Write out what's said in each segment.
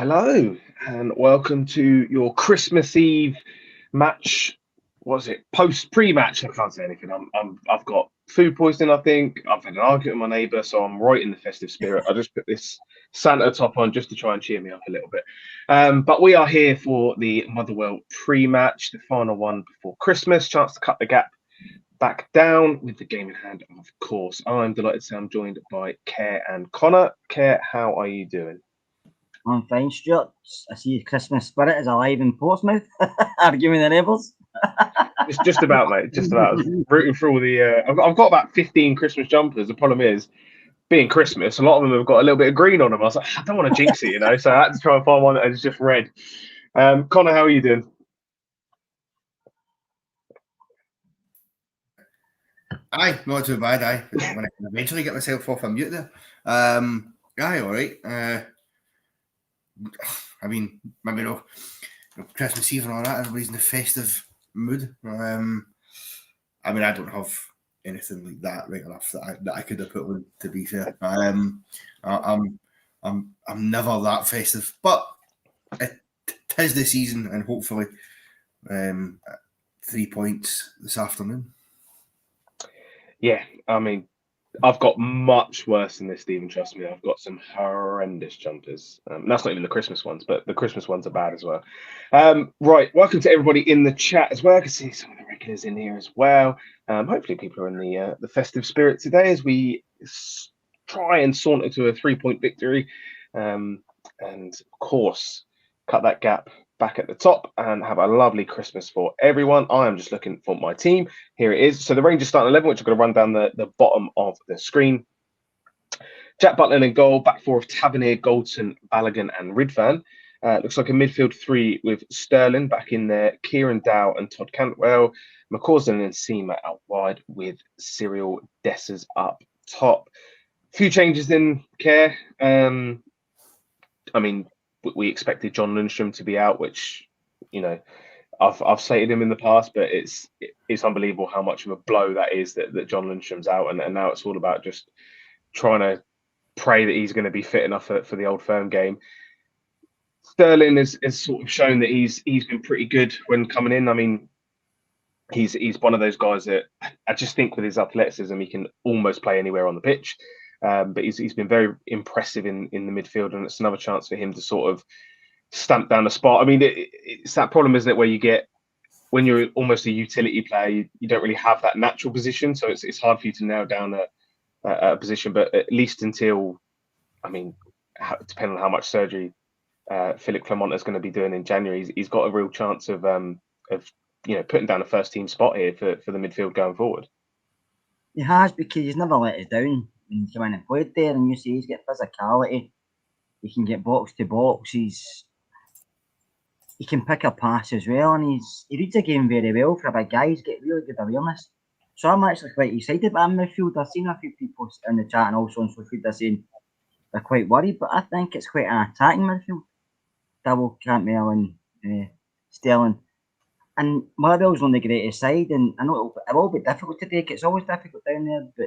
Hello and welcome to your Christmas Eve match. Was it pre-match? I can't say anything. I've got food poisoning. I think I've had an argument with my neighbour, so I'm right in the festive spirit. I just put this Santa top on just to try and cheer me up a little bit. But we are here for the Motherwell pre-match, the final one before Christmas. Chance to cut the gap back down with the game in hand. Of course, I'm delighted to say I'm joined by Kerr and Connor. Kerr, how are you doing? I'm fine, Stuart. I see the Christmas spirit is alive in Portsmouth. Arguing the Rebels. It's just about, mate. Just about. I was rooting for all the. I've got about 15 Christmas jumpers. The problem is, being Christmas, a lot of them have got a little bit of green on them. I was like, I don't want to jinx it, So I had to try and find one that is just red. Connor, how are you doing? Aye, not too bad. Aye, when I can eventually get myself off a mute there. Aye, all right. I mean, maybe no Christmas Eve and all that. Everybody's in the festive mood. I mean, I don't have anything like that right enough that I could have put on. To be fair, I'm never that festive, but it is the season, and hopefully, 3 points this afternoon. Yeah, I mean, I've got much worse than this, Stephen. Trust me, I've got some horrendous jumpers. That's not even the Christmas ones, but the Christmas ones are bad as well. Right, welcome to everybody in the chat as well. I can see some of the regulars in here as well. Hopefully, people are in the festive spirit today as we try and saunter to a 3-point victory, and of course, cut that gap back at the top and have a lovely Christmas for everyone. I am just looking for my team. Here it is. So the Rangers starting 11, which I'm going to run down the bottom of the screen. Jack Butland in goal, back four of Tavernier, Goldson, Balogun and Ridvan. Looks like a midfield three with Sterling back in there, Kieran Dow and Todd Cantwell, McCausland and Seamer out wide with Cyril Dessers up top. A few changes in Kerr. I mean, we expected John Lundstrom to be out, which, I've stated him in the past, but it's unbelievable how much of a blow that is that John Lundstrom's out, and now it's all about just trying to pray that he's going to be fit enough for the Old Firm game. Sterling has sort of shown that he's been pretty good when coming in. I mean, he's one of those guys that I just think with his athleticism he can almost play anywhere on the pitch. But he's been very impressive in the midfield, and it's another chance for him to sort of stamp down the spot. I mean, it's that problem, isn't it, where you get, when you're almost a utility player, you don't really have that natural position, so it's hard for you to nail down a position. But at least until, I mean, depending on how much surgery Philippe Clement is going to be doing in January, he's got a real chance of putting down a first team spot here for the midfield going forward. He has, because he's never let us down. When he came in and played there, and you see he's got physicality, he can get box to box, he can pick a pass as well, and he reads the game very well for a big guy. He's got really good awareness. So I'm actually quite excited about midfield. I've seen a few people in the chat and also on social media saying they're quite worried, but I think it's quite an attacking midfield. Double Cantwell and Sterling. And Motherwell's on the greatest side, and I know it will be difficult today, it's always difficult down there, but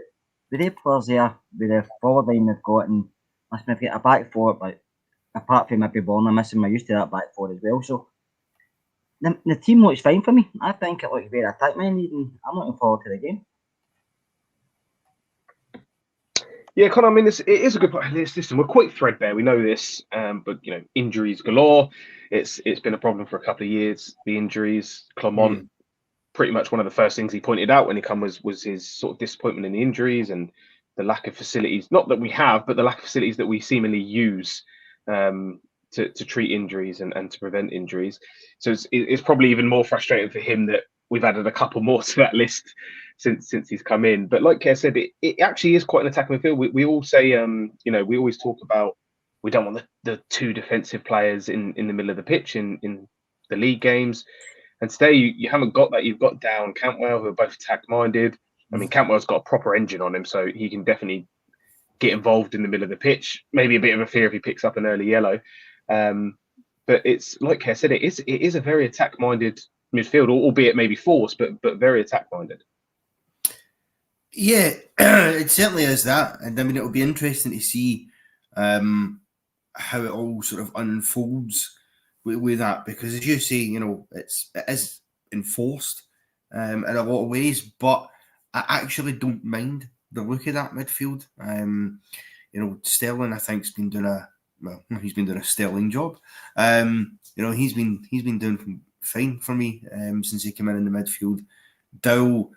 with the players there, with the forward line they've got, and they've got a back four, but apart from maybe Bournemouth, I'm used to that back four as well. So the team looks fine for me. I think it looks very attack-minded, and I'm looking forward to the game. Yeah, Connor, I mean, it is a good point. Listen, we're quite threadbare. We know this, but injuries galore. It's been a problem for a couple of years. The injuries, Clement, pretty much one of the first things he pointed out when he came was his sort of disappointment in the injuries and the lack of facilities. Not that we have, but the lack of facilities that we seemingly use to treat injuries and to prevent injuries. So it's probably even more frustrating for him that we've added a couple more to that list since he's come in. But like Kerr said, it actually is quite an attacking midfield. We all say, we always talk about we don't want the two defensive players in the middle of the pitch in the league games. And today you haven't got that. You've got Dow and Cantwell, who are both attack-minded. I mean, Cantwell's got a proper engine on him, so he can definitely get involved in the middle of the pitch. Maybe a bit of a fear if he picks up an early yellow. But it's like Kerr said, it is a very attack-minded midfield, albeit maybe forced, but very attack-minded. Yeah, it certainly is that. And I mean, it'll be interesting to see how it all sort of unfolds with that, because as you say, you know, it is enforced in a lot of ways, but I actually don't mind the look of that midfield. You know, Sterling, I think, he's been doing a sterling job. You know, he's been doing fine for me since he came in the midfield. Dow,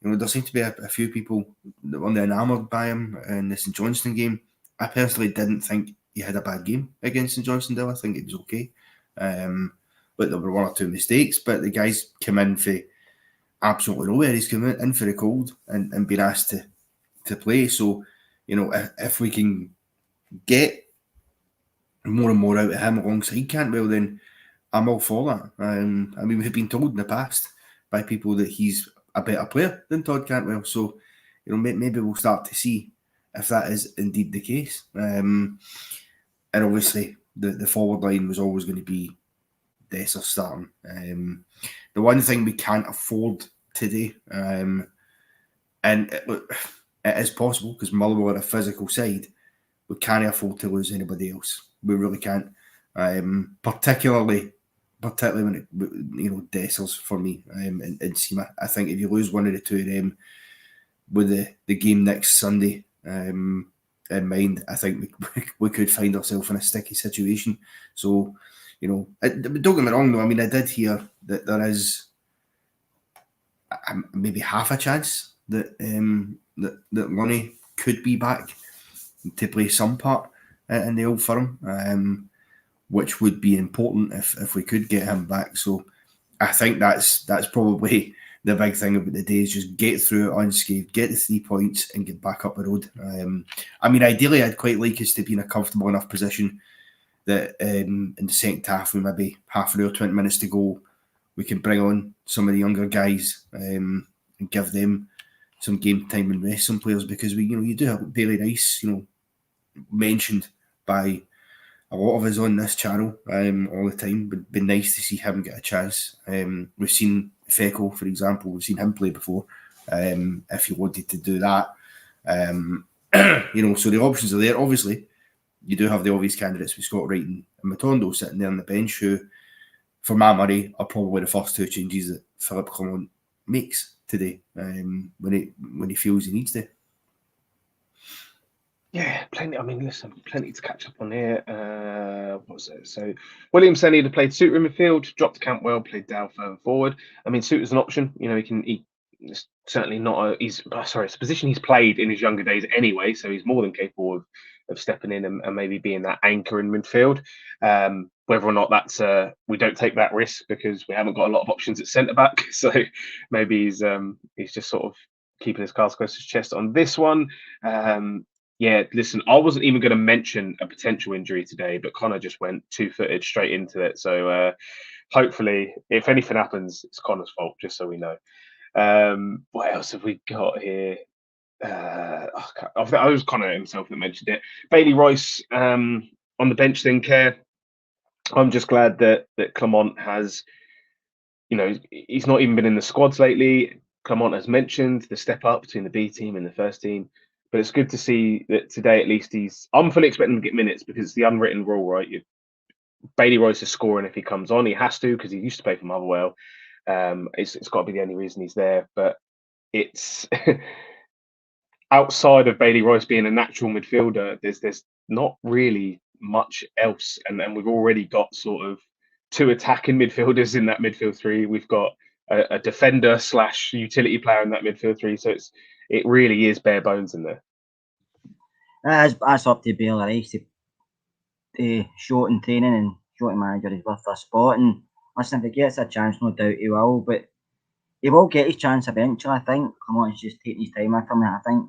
you know, there seem to be a few people that were enamoured by him in the St Johnstone game. I personally didn't think he had a bad game against St Johnstone. I think it was okay. But there were one or two mistakes. But the guys came in for absolutely nowhere. He's come in for the cold and been asked to play. So, you know, if we can get more and more out of him alongside Cantwell, then I'm all for that. I mean, we've been told in the past by people that he's a better player than Todd Cantwell. So, you know, maybe we'll start to see if that is indeed the case. And obviously, the forward line was always going to be Dessers starting. The one thing we can't afford today, and it is possible because Motherwell are a physical side, we can't afford to lose anybody else. We really can't. Particularly when it, you know, Dessers for me and Seema. I think if you lose one of the two of them with the game next Sunday in mind, I think we could find ourselves in a sticky situation. So, you know, don't get me wrong though. I mean, I did hear that there is maybe half a chance that that Lunny could be back to play some part in the Old Firm, which would be important if we could get him back. So I think that's probably the big thing about the day, is just get through it unscathed, get the 3 points and get back up the road. I mean, ideally, I'd quite like us to be in a comfortable enough position that in the second half, with maybe half an hour, 20 minutes to go, we can bring on some of the younger guys and give them some game time and rest some players, because you do have Bailey Rice, you know, mentioned by a lot of us on this channel all the time. But it'd be nice to see him get a chance. We've seen Feco, for example, we've seen him play before. If you wanted to do that, you know, so the options are there. Obviously, you do have the obvious candidates with Scott Wright and Matondo sitting there on the bench, who, for my money, are probably the first two changes that Philip Clement makes today when he feels he needs to. Yeah, plenty. I mean, listen, plenty to catch up on here. What was it? So, Williamson either played Suter in midfield, dropped Cantwell, played Dow further forward. I mean, Suter's an option. You know, he's certainly not it's a position he's played in his younger days anyway, so he's more than capable of stepping in and maybe being that anchor in midfield. Whether or not that's we don't take that risk because we haven't got a lot of options at centre back, so maybe he's just sort of keeping his cards close to his chest on this one. Yeah, listen, I wasn't even going to mention a potential injury today, but Connor just went two-footed straight into it. So hopefully, if anything happens, it's Connor's fault, just so we know. What else have we got here? I was Connor himself that mentioned it. Bailey Royce on the bench then, Kerr. I'm just glad that Clement has, you know, he's not even been in the squads lately. Clement has mentioned the step up between the B team and the first team. But it's good to see that today, at least, I'm fully expecting him to get minutes, because it's the unwritten rule, right? Bailey Royce is scoring if he comes on. He has to, because he used to play for Motherwell. It's got to be the only reason he's there. But it's outside of Bailey Royce being a natural midfielder, there's not really much else. And we've already got sort of two attacking midfielders in that midfield three. We've got a defender / utility player in that midfield three. So it really is bare bones in there. That's up to Bailey Rice to show it in training and show it to manager he's worth a spot. And listen, if he gets a chance, no doubt he will. But he will get his chance eventually, I think. Clement's just taking his time with him. I think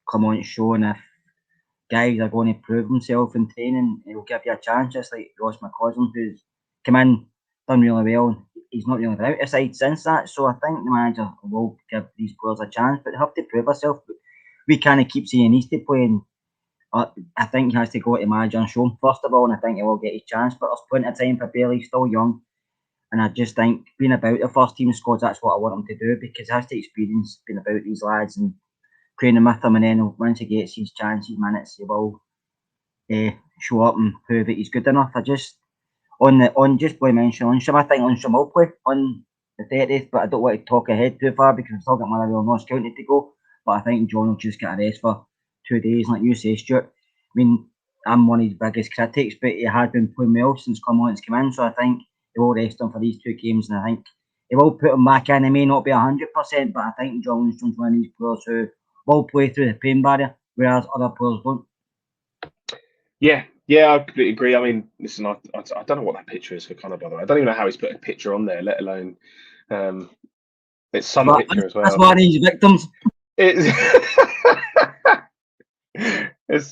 Clement's showing if guys are going to prove himself in training, he'll give you a chance, just like Ross McCausland, who's come in, done really well. He's not really been out of side since that, so I think the manager will give these players a chance, but they have to prove themselves. We kind of keep saying he needs to play, and I think he has to go to the manager and show him first of all, and I think he will get his chance. But there's plenty of time for Bailey, he's still young, and I just think being about the first team squads, that's what I want him to do, because he has to experience being about these lads and training with them, and then once he gets his chance, his minutes, he will show up and prove that he's good enough. I just just by mentioning Lundstram, I think Lundstram will play on the 30th, but I don't want to talk ahead too far because we've still got Motherwell and Ross County to go. But I think John will just get a rest for 2 days, like you say, Stuart. I mean, I'm one of his biggest critics, but he had been playing well since come in, so I think they will rest him for these 2 games, and I think he will put him back in. He may not be 100%, but I think John Lundstram's one of these players who will play through the pain barrier, whereas other players don't. Yeah, I completely agree. I mean, listen, I don't know what that picture is for Connor, by the way. I don't even know how he's put a picture on there, let alone it's some picture as well. That's one of his victims. It's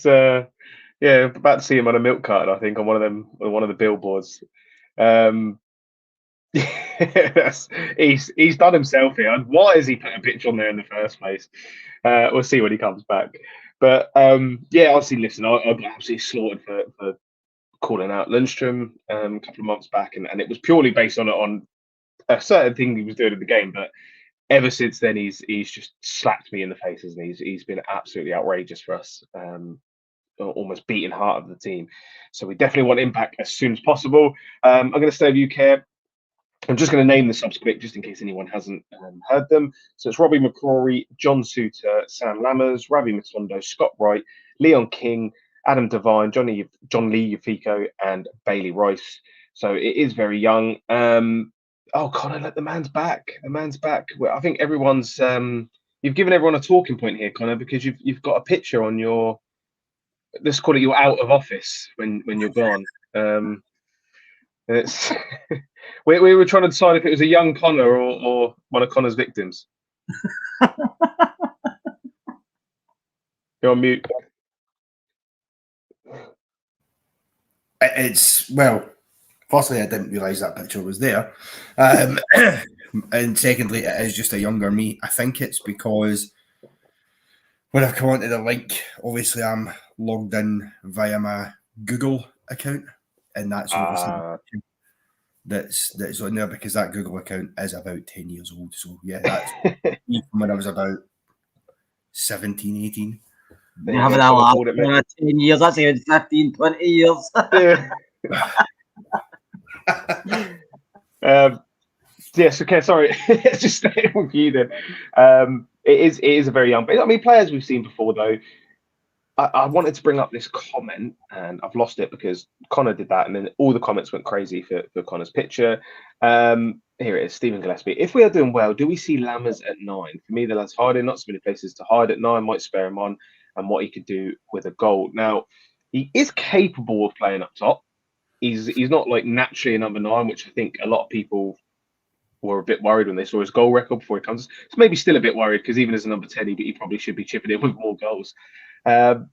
about to see him on a milk carton, I think, on one of the billboards. He's done himself here. Why has he put a picture on there in the first place? We'll see when he comes back. But obviously, listen, I got absolutely slaughtered for calling out Lundstram a couple of months back, and it was purely based on a certain thing he was doing in the game. But ever since then, he's just slapped me in the face, hasn't he? He's been absolutely outrageous for us, almost beating heart of the team. So we definitely want him back as soon as possible. I'm going to stay with you, Kerr. I'm just going to name the subs quick, just in case anyone hasn't heard them. So it's Robbie McCrory, John Suter, Sam Lammers, Ravi Matondo, Scott Wright, Leon King, Adam Devine, John Lee Ufico, and Bailey Rice. So it is very young. Connor, let the man's back. The man's back. Well, I think everyone's. You've given everyone a talking point here, Connor, because you've got a picture on your. Let's call it your out of office when you're gone. It's we were trying to decide if it was a young Connor or one of Connor's victims. You're on mute. Firstly, I didn't realise that picture was there. And secondly, it is just a younger me. I think it's because when I've come onto the link, obviously I'm logged in via my Google account, and that's obviously that's on there because that Google account is about 10 years old. So yeah, that's when I was about 17, 18. You have that last 10 years, that's even 15, 20 years. Yes, okay, sorry. Let's just stay with you then. It is a very young. I mean, players we've seen before though. I wanted to bring up this comment, and I've lost it because Connor did that, and then all the comments went crazy for Connor's picture. Here it is, Stephen Gillespie. If we are doing well, do we see Lammers at 9? For me, the lad's hiding, not so many places to hide at 9. Might spare him on, and what he could do with a goal. Now, he is capable of playing up top. He's not like naturally a number 9, which I think a lot of people were a bit worried when they saw his goal record before he comes. So maybe still a bit worried because even as a number 10, he probably should be chipping in with more goals.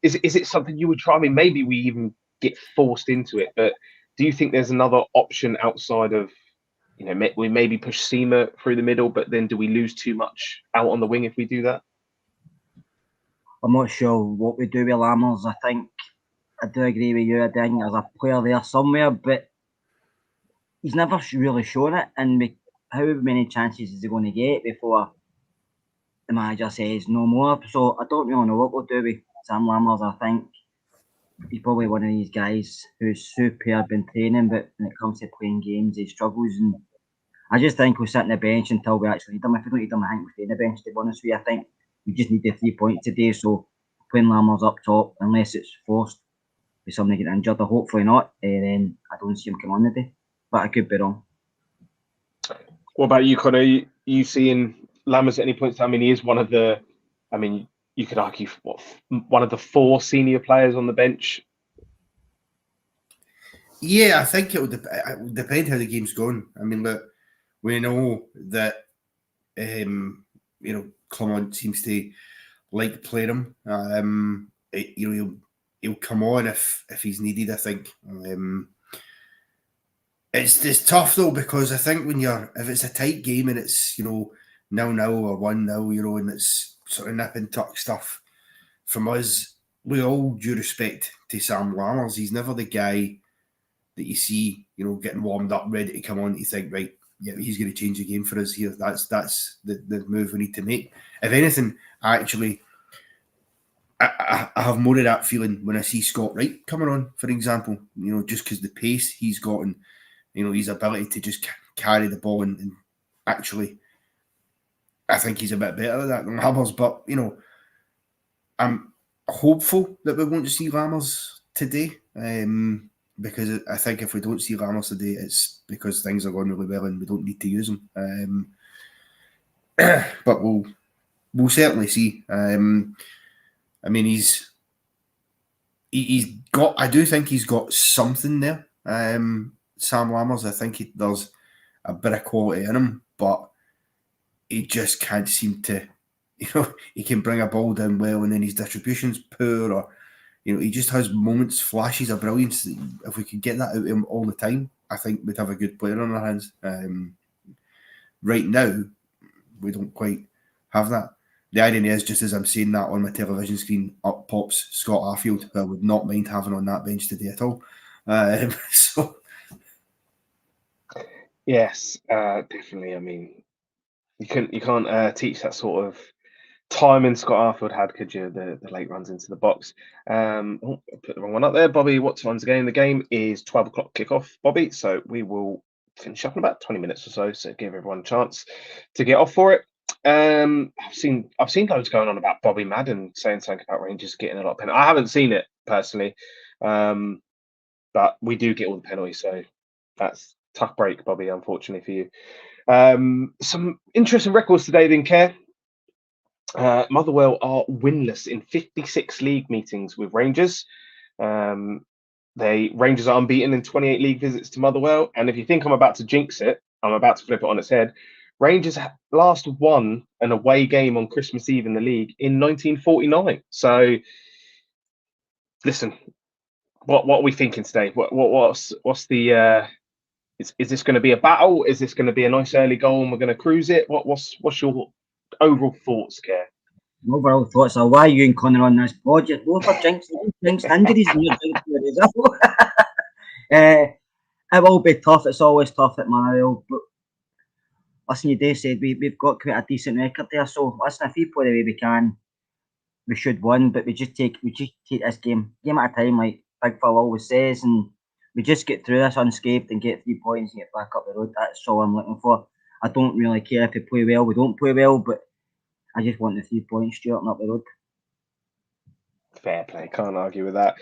Is it something you would try? I mean, maybe we even get forced into it, but do you think there's another option outside of, we maybe push Seema through the middle, but then do we lose too much out on the wing if we do that? I'm not sure what we do with Lammers. I think I do agree with you. I think there's a player there somewhere, but he's never really shown it. And how many chances is he going to get before the manager says no more? So I don't really know what we'll do with Sam Lammers. I think he's probably one of these guys who's superb in training, but when it comes to playing games, he struggles. And I just think we'll sit on the bench until we actually need him. If we don't need him, I think we'll stay on the bench, to be honest with you. I think we just need the 3 points today. So playing Lammers up top, unless it's forced with somebody getting injured, or hopefully not, then I don't see him come on today. But I could be wrong. What about you, Connor? You seeing Lammers at any point? I mean, he is one of the. I mean, you could argue one of the 4 senior players on the bench. Yeah, I think it would depend how the game's going. I mean, look, we know that Clement seems to like playing him. He'll come on if he's needed. I think it's tough though, because I think if it's a tight game and it's 0-0 or 1-0, and it's sort of nip and tuck stuff from us, with all due respect to Sam Lammers, he's never the guy that you see getting warmed up, ready to come on. You think, right, yeah, he's going to change the game for us here. That's the move we need to make. If anything, I I have more of that feeling when I see Scott Wright coming on, for example. Just because the pace he's got and his ability to just carry the ball and actually, I think he's a bit better at that than Lammers. But I'm hopeful that we won't see Lammers today, because I think if we don't see Lammers today, it's because things are going really well and we don't need to use him. But we'll certainly see. I mean, he's got. I do think he's got something there. Sam Lammers. I think there's a bit of quality in him, but he just can't seem to. He can bring a ball down well, and then his distribution's poor, or he just has moments, flashes of brilliance. If we could get that out of him all the time, I think we'd have a good player on our hands. Right now, we don't quite have that. The irony is, just as I'm saying that on my television screen, up pops Scott Arfield, who I would not mind having on that bench today at all. So, yes, definitely. I mean, you can't teach that sort of timing Scott Arfield had, could you? The late runs into the box. I put the wrong one up there. Bobby, what time's the game? The game is 12 o'clock kickoff, Bobby. So we will finish up in about 20 minutes or so. So give everyone a chance to get off for it. I've seen loads going on about Bobby Madden saying something about Rangers getting a lot of penalties. I haven't seen it personally, but we do get all the penalties, so that's tough break, Bobby, unfortunately for you. Some interesting records today, then, Kerr. Motherwell are winless in 56 league meetings with Rangers. Rangers are unbeaten in 28 league visits to Motherwell, and if you think I'm about to jinx it, I'm about to flip it on its head. Rangers last won an away game on Christmas Eve in the league in 1949. So, listen, what are we thinking today? What's the is this going to be a battle? Is this going to be a nice early goal and we're going to cruise it? What's your overall thoughts, Kerr? Overall thoughts are, why are you and Connor on this pod? You're both are jinxed injuries and you're jinxed the result. It will be tough. It's always tough at Motherwell, but listen, you do said we've got quite a decent record there. So listen, if we play the way we can, we should win. But we just take this game at a time, like Big Phil always says, and we just get through this unscathed and get 3 points and get back up the road. That's all I'm looking for. I don't really care if we play well, we don't play well, but I just want the 3 points, Stuart, and up the road. Fair play, can't argue with that.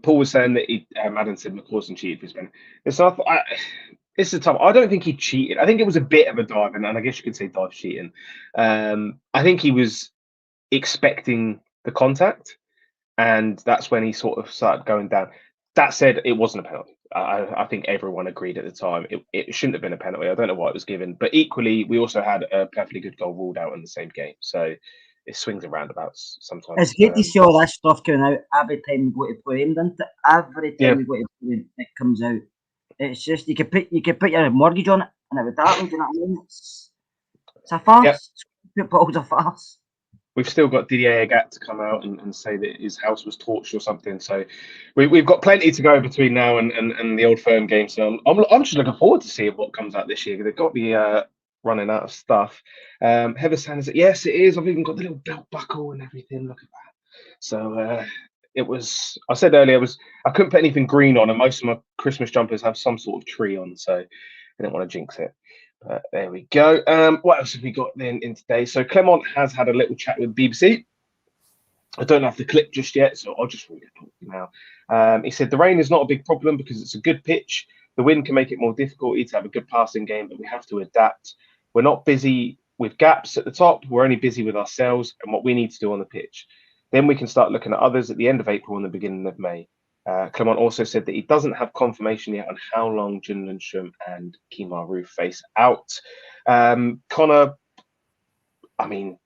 Paul was saying that Madden said McCauston cheated for his pen. It's a tough. I don't think he cheated. I think it was a bit of a dive, and I guess you could say dive cheating. I think he was expecting the contact, and that's when he sort of started going down. That said, it wasn't a penalty. I think everyone agreed at the time it shouldn't have been a penalty. I don't know why it was given, but equally, we also had a perfectly good goal ruled out in the same game. So it swings and roundabouts sometimes. It's great to see all that stuff coming out every time we go to play him, doesn't it? Every time we go to play him, it comes out. It's just you could put your mortgage on it and it would happen. Do you know what I mean? It's a farce. Football's a farce. We've still got Didier Agat to come out and say that his house was torched or something. So we've got plenty to go between now and the Old Firm game. So I'm just looking forward to seeing what comes out this year. They've got to be running out of stuff. Heather Sanders, yes, it is. I've even got the little belt buckle and everything. Look at that. So it was. I said earlier, I couldn't put anything green on, and most of my Christmas jumpers have some sort of tree on, so I didn't want to jinx it. There we go. What else have we got then in today? So Clement has had a little chat with BBC. I don't have the clip just yet, so I'll just read it now. He said the rain is not a big problem because it's a good pitch. The wind can make it more difficult to have a good passing game, but we have to adapt. We're not busy with gaps at the top. We're only busy with ourselves and what we need to do on the pitch. Then we can start looking at others at the end of April and the beginning of May. Clement also said that he doesn't have confirmation yet on how long Jun Lundstrom and Kemar face out. Connor, I mean,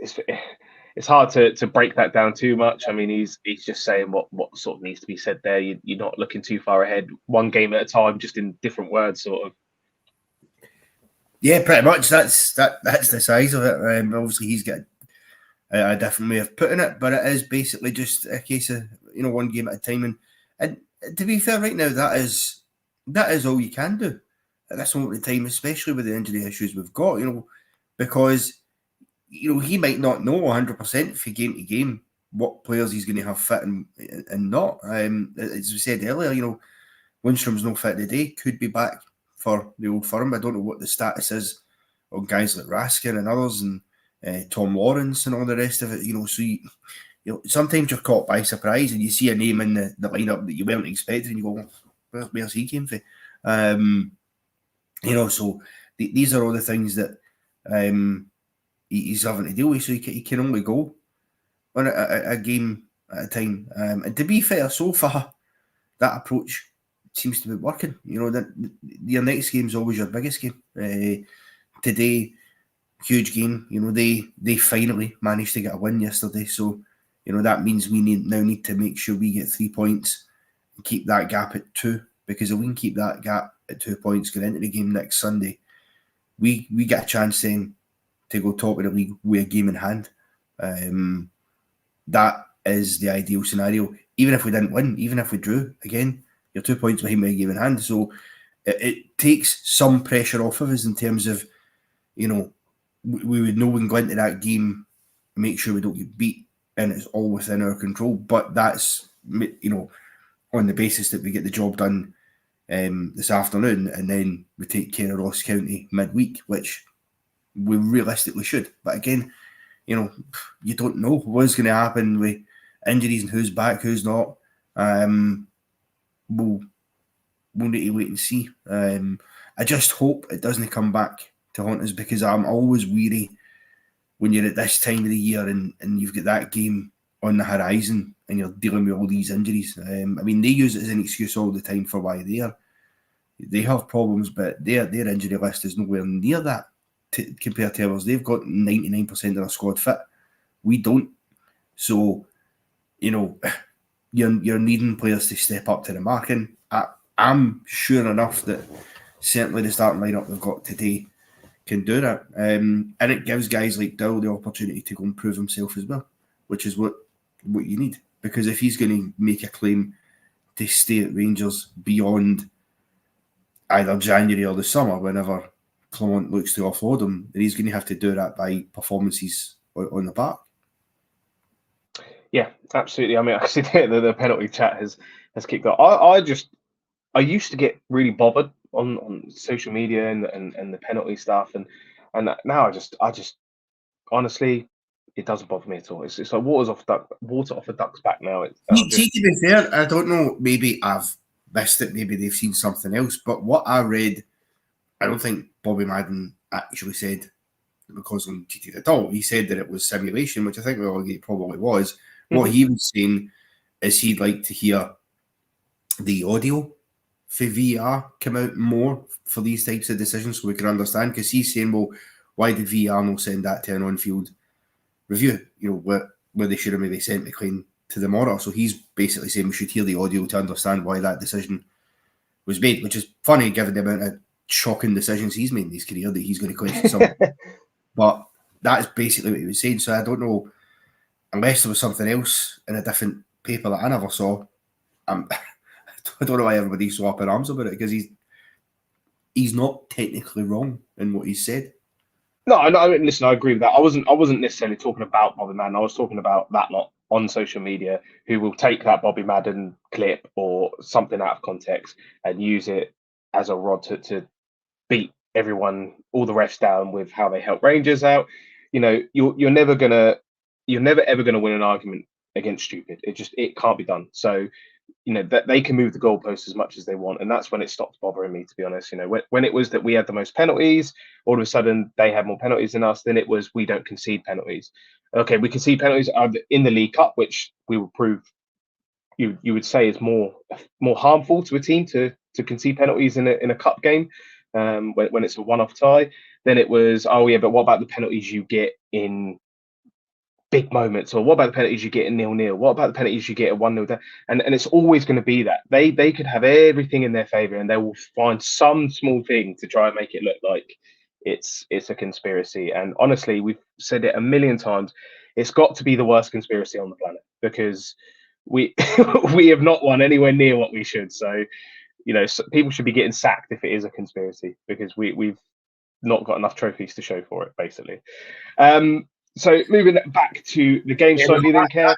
it's hard to break that down too much. I mean, he's just saying what sort of needs to be said there. You're not looking too far ahead, one game at a time, just in different words, sort of. Yeah, pretty much. That's the size of it. Obviously, he's got a different way of putting it, but it is basically just a case of one game at a time. And to be fair, right now that is all you can do at this moment in time, especially with the injury issues we've got. Because he might not know 100% from game to game what players he's going to have fit and not. As we said earlier, you know, Lundstrom's no fit today, could be back for the Old Firm. I don't know what the status is on guys like Raskin and others, and Tom Lawrence and all the rest of it. You know, so you know, sometimes you're caught by surprise and you see a name in the lineup that you weren't expecting, and you go, where's he came from? You know, so these are all the things that he's having to deal with. So he can only go on a game at a time. And to be fair, so far that approach seems to be working. You know, that your next game is always your biggest game. Today, huge game. You know, they finally managed to get a win yesterday. So, you know, that means we now need to make sure we get 3 points and keep that gap at 2. Because if we can keep that gap at 2 points going into the game next Sunday, we get a chance then to go top of the league with a game in hand. That is the ideal scenario. Even if we didn't win, even if we drew, again, you're 2 points behind with a game in hand. So it takes some pressure off of us in terms of, you know, we would know we can go into that game, make sure we don't get beat, and it's all within our control. But that's, you know, on the basis that we get the job done this afternoon, and then we take care of Ross County midweek, which we realistically should. But again, you know, you don't know what's going to happen with injuries and who's back, who's not. We'll need to wait and see. I just hope it doesn't come back to haunt us, because I'm always weary when you're at this time of the year and you've got that game on the horizon and you're dealing with all these injuries. I mean, they use it as an excuse all the time for why they have problems, but their injury list is nowhere near that compared to ours. They've got 99% of their squad fit. We don't. So, you know, you're needing players to step up to the marking. I'm sure enough that certainly the starting lineup they've got today can do that. And it gives guys like Dowell the opportunity to go and prove himself as well, which is what you need. Because if he's going to make a claim to stay at Rangers beyond either January or the summer, whenever Clement looks to offload him, then he's going to have to do that by performances on the park. Yeah, absolutely. I mean, I see the penalty chat has kicked off. I used to get really bothered on social media and the penalty stuff, and now I just honestly, it doesn't bother me at all. It's like water off a duck's back now. See, to be fair, I don't know. Maybe I've missed it. Maybe they've seen something else. But what I read, I don't think Bobby Madden actually said that McCausland cheated at all. He said that it was simulation, which I think it probably was. Mm-hmm. What he was saying is he'd like to hear the audio for VR come out more for these types of decisions so we can understand. Because he's saying, well, why did VR not send that to an on-field review? You know, where they should have maybe sent McLean to the monitor. So he's basically saying we should hear the audio to understand why that decision was made, which is funny given the amount of shocking decisions he's made in his career that he's going to question some. But that's basically what he was saying. So I don't know, unless there was something else in a different paper that I never saw. I don't know why everybody's so up in arms about it, because he's not technically wrong in what he said. No, I mean, listen, I agree with that. I wasn't necessarily talking about Bobby Madden. I was talking about that lot on social media who will take that Bobby Madden clip or something out of context and use it as a rod to beat everyone, all the refs down with how they help Rangers out. You know, you're never ever gonna win an argument against stupid. It can't be done. So, you know, that they can move the goalposts as much as they want, and that's when it stopped bothering me, to be honest. You know, when it was that we had the most penalties, all of a sudden they had more penalties than us. Then it was we don't concede penalties. Okay, we concede penalties in the League Cup, which we will prove you would say is more harmful to a team to concede penalties in a cup game when it's a one-off tie. Then it was, oh yeah, but what about the penalties you get in big moments, or what about the penalties you get in 0-0? What about the penalties you get at 1-0 down? And it's always going to be that they could have everything in their favor, and they will find some small thing to try and make it look like it's a conspiracy. And honestly, we've said it a million times. It's got to be the worst conspiracy on the planet, because we we have not won anywhere near what we should. So, you know, people should be getting sacked if it is a conspiracy, because we've not got enough trophies to show for it, basically. So moving back to the game slightly, then, Kerr.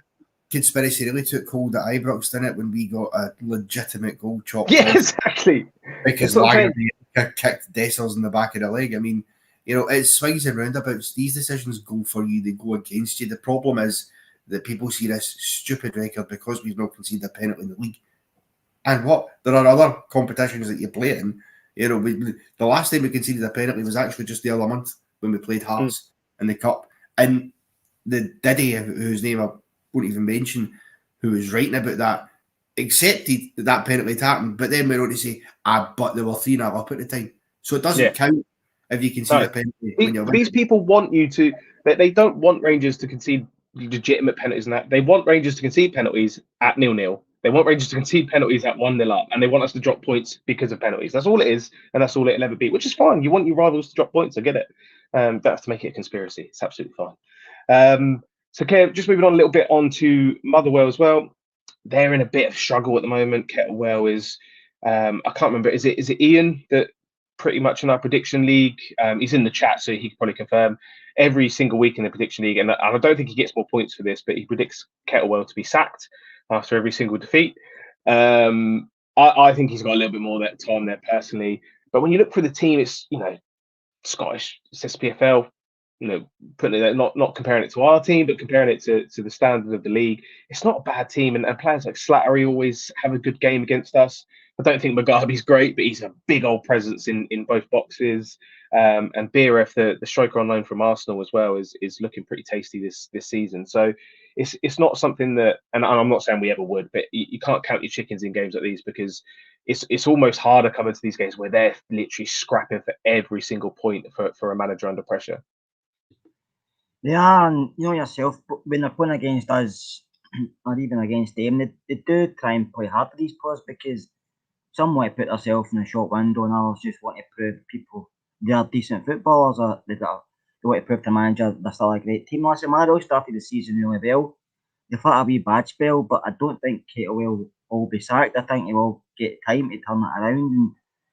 conspiracy really took hold at Ibrox, didn't it, when we got a legitimate goal chopped Yeah, off exactly. because Lagerby kicked Dessers in the back of the leg. I mean, it swings and roundabouts. These decisions go for you, they go against you. The problem is that people see this stupid record because we've not conceded a penalty in the league. And there are other competitions that you play in. The last time we conceded a penalty was actually just the other month when we played Hearts in the Cup. And the Diddy, whose name I won't even mention, who was writing about that, accepted that penalty had happened, but then went on to say, but there were 3-0 up at the time. So it doesn't count if you concede a penalty when you're winning. These people want you to... They don't want Rangers to concede legitimate penalties and that. They want Rangers to concede penalties at 0-0. They want Rangers to concede penalties at 1-0 up, and they want us to drop points because of penalties. That's all it is, and that's all it'll ever be, which is fine. You want your rivals to drop points, I get it. Don't have to make it a conspiracy. It's absolutely fine. So, Kerr, just moving on a little bit on to Motherwell as well. They're in a bit of struggle at the moment. Kettlewell is, I can't remember, is it Ian that pretty much in our prediction league? He's in the chat, so he can probably confirm every single week in the prediction league. And I don't think he gets more points for this, but he predicts Kettlewell to be sacked after every single defeat. I think he's got a little bit more of that time there personally. But when you look for the team, it's, Scottish, it's SPFL, putting it not comparing it to our team, but comparing it to the standard of the league. It's not a bad team, and players like Slattery always have a good game against us. I don't think Mugabe's great, but he's a big old presence in both boxes. And Biref, the striker on loan from Arsenal as well, is looking pretty tasty this season. So it's not something that, and I'm not saying we ever would, but you can't count your chickens in games like these, because it's almost harder coming to these games where they're literally scrapping for every single point for a manager under pressure. They are, and yourself, when they're playing against us or even against them, they do try and play hard for these players, because some want to put themselves in the shop window and others just want to prove people they're decent footballers, or they want to prove to the manager they're still a great team. Listen, Motherwell started the season really well. They've had a wee bad spell, but I don't think Kettlewell will be sacked. I think he will get time to turn it around. And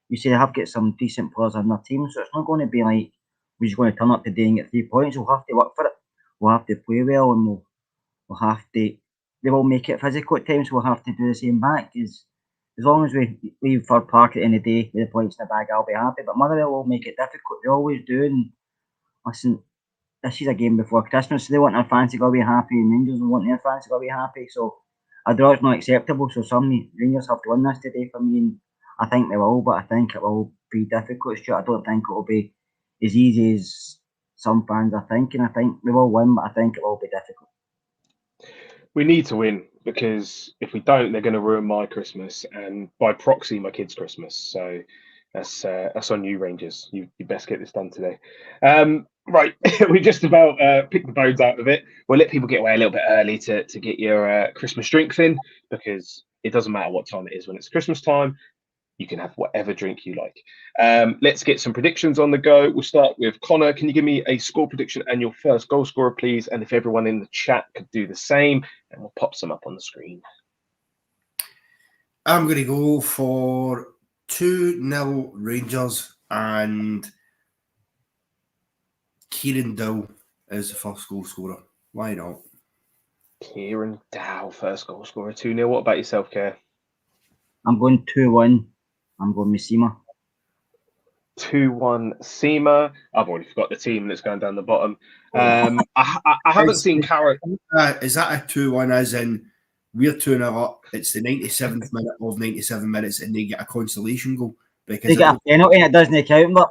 you say they have got some decent players on their team, so it's not going to be like we're just going to turn up today and get 3 points. We'll have to work for it. We'll have to play well, and we'll have to. They will make it physical at times. We'll have to do the same back. As long as we leave Fir Park at the end of the day with the points in the bag, I'll be happy. But Motherwell will make it difficult. They always do. And listen, this is a game before Christmas. So they want their fans to go be happy, and Rangers will want their fans to go be happy. So a draw is not acceptable. So Rangers have to win this today for me, and I think they will. But I think it will be difficult. Stuart, I don't think it will be as easy as some fans are thinking. I think we will win, but I think it will be difficult. We need to win, because if we don't, they're going to ruin my Christmas, and by proxy, my kids' Christmas. So that's on you, Rangers. You best get this done today. Right, we just about picked the bones out of it. We'll let people get away a little bit early to get your Christmas drinks in, because it doesn't matter what time it is when it's Christmas time. You can have whatever drink you like. Let's get some predictions on the go. We'll start with Connor. Can you give me a score prediction and your first goal scorer, please? And if everyone in the chat could do the same, and we'll pop some up on the screen. I'm going to go for 2-0 Rangers, and Kieran Dow is the first goal scorer. Why not? Kieran Dow, first goal scorer, 2-0. What about yourself, Kerr? I'm going 2-1. I'm going Missima. 2-1 Seema. I've already forgot the team that's going down the bottom. I haven't seen Carrot. Is that a 2-1 as in we're 2-0 up? It's the 97th minute of 97 minutes, and they get a consolation goal. Because they get a penalty, it doesn't count, but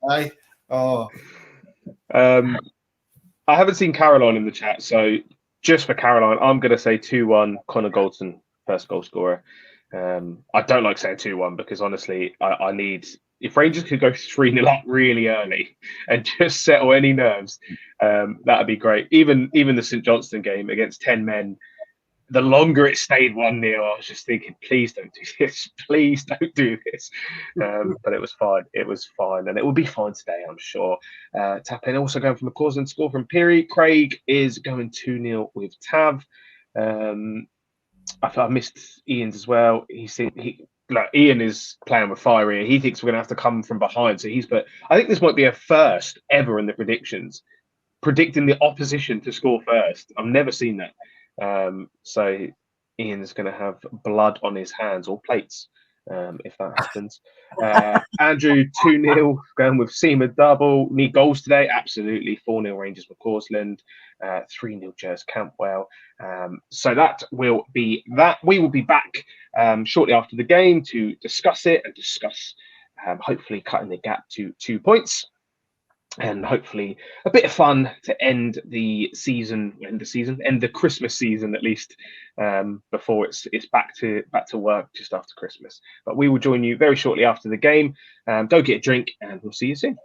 aye. Oh. I haven't seen Caroline in the chat, so just for Caroline, I'm going to say 2-1 Connor Goldson, first goal scorer. I don't like saying 2-1 because honestly, I need, if Rangers could go 3-0 up really early and just settle any nerves, that'd be great. Even the St Johnstone game against 10 men, the longer it stayed 1-0, I was just thinking, please don't do this. Please don't do this. But it was fine. It was fine. And it will be fine today, I'm sure. Tap in also going from a cause and score from Peary. Craig is going 2-0 with Tav. I missed Ian's as well. Ian is playing with fire here. He thinks we're going to have to come from behind. So I think this might be a first ever in the predictions. predicting the opposition to score first. I've never seen that. So Ian's going to have blood on his hands or plates if that happens. Andrew 2-0 going with Seema double. Need goals today? Absolutely. 4-0 Rangers McCausland. 3-0 Jers Campwell. So that will be that. We will be back shortly after the game to discuss it and discuss hopefully cutting the gap to 2 points. And hopefully a bit of fun to end the Christmas season at least, before it's back to work just after Christmas. But we will join you very shortly after the game. Go get a drink, and we'll see you soon.